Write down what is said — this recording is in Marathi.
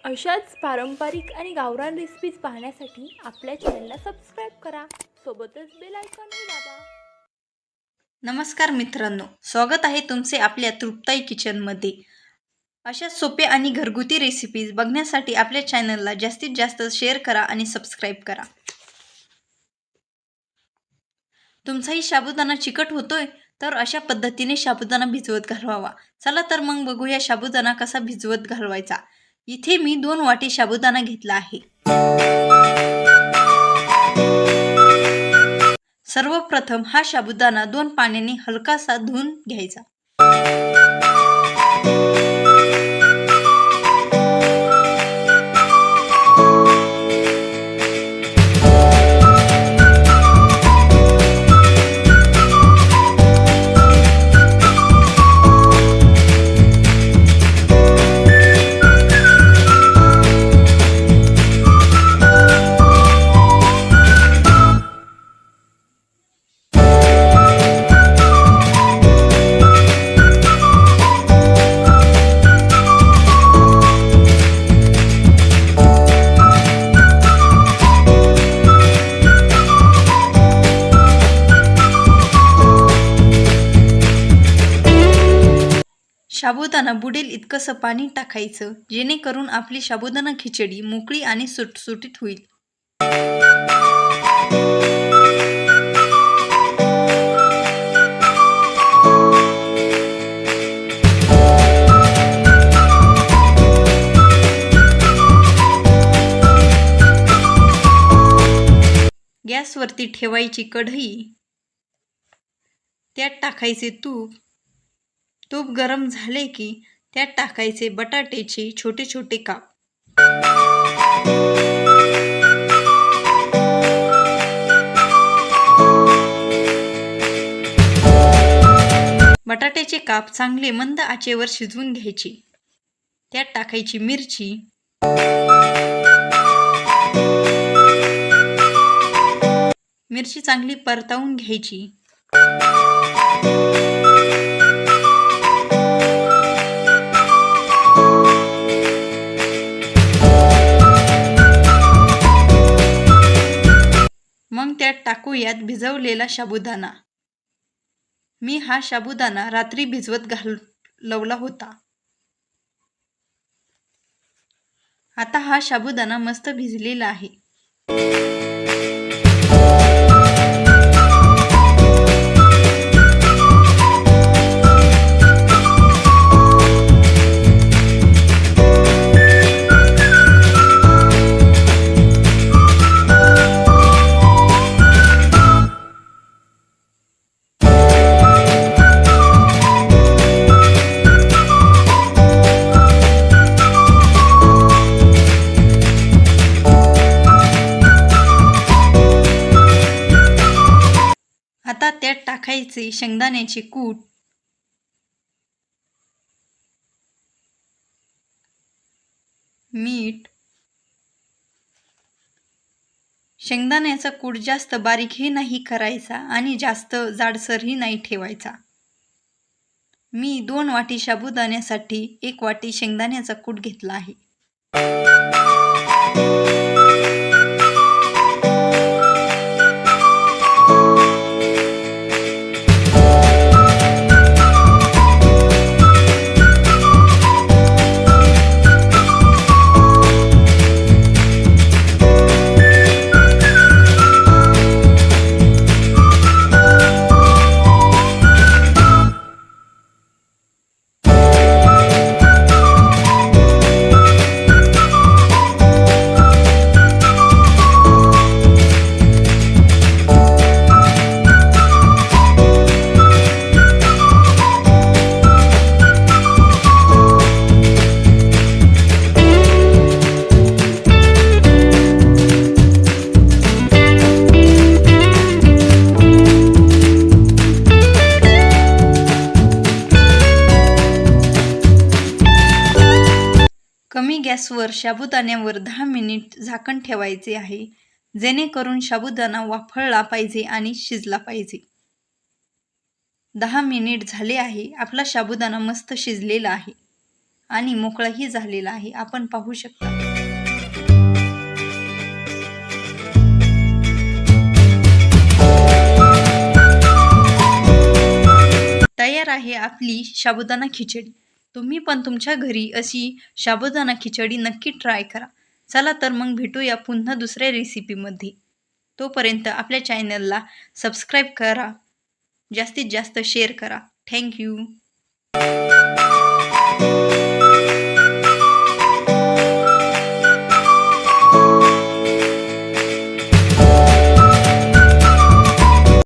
अशाच पारंपरिक आणि गावरान रेसिपीज पाहण्यासाठी आपल्या चॅनलला सबस्क्राईब करा, सोबतच बेल आयकॉनही दाबा. नमस्कार मित्रांनो, स्वागत आहे तुमचे आपल्या तृप्ताई किचनमध्ये. अशा सोप्या आणि घरगुती रेसिपीज बघण्यासाठी आपल्या चॅनलला जास्तीत जास्त शेअर करा आणि सबस्क्राईब करा. तुमचाही साबुदाणा चिकट होतोय तर अशा पद्धतीने साबुदाणा भिजवत घालवावा. चला तर मग बघूया साबुदाणा कसा भिजवत घालवायचा. इथे मी 2 वाटी साबुदाणा घेतला आहे. सर्वप्रथम हा साबुदाणा 2 पाण्याने हलकासा धुवून घ्यायचा. साबुदाणा बुडेल इतकंसं पाणी टाकायचं, जेणेकरून आपली साबुदाणा खिचडी मोकळी आणि सुटसुटीत होईल. गॅसवरती ठेवायची कढई, त्यात टाकायचे तूप. तूप गरम झाले की त्यात टाकायचे बटाट्याचे छोटे छोटे काप. बटाट्याचे काप चांगले मंद आचेवर शिजवून घ्यायचे. त्यात टाकायची मिरची, मिरची चांगली परतवून घ्यायची. मग त्यात टाकूयात भिजवलेला साबुदाणा. मी हा साबुदाणा रात्री भिजवत घालवला होता. आता हा साबुदाणा मस्त भिजलेला आहे. आता त्यात टाकायचे शेंगदाण्याचे कूट, मीठ. शेंगदाण्याचा कूट जास्त बारीकही नाही करायचा आणि जास्त जाडसरही नाही ठेवायचा. मी 2 वाटी साबुदाण्यासाठी 1 वाटी शेंगदाण्याचा कूट घेतला आहे. कमी गॅसवर साबुदाण्यावर 10 मिनिट झाकण ठेवायचे आहे, जेणेकरून साबुदाणा वाफळला पाहिजे आणि शिजला पाहिजे. 10 मिनिट झाले आहे. आपला साबुदाणा मस्त शिजलेला आहे आणि मोकळाही झालेला आहे. आपण पाहू शकता. तयार आहे आपली साबुदाणा खिचडी. तुम्ही पण तुमच्या घरी अशी साबुदाणा खिचडी नक्की ट्राय करा. चला तर मग भेटूया पुन्हा दुसऱ्या रेसिपीमध्ये. तोपर्यंत आपल्या चॅनलला सबस्क्राईब करा, जास्तीत जास्त शेअर करा. Thank you.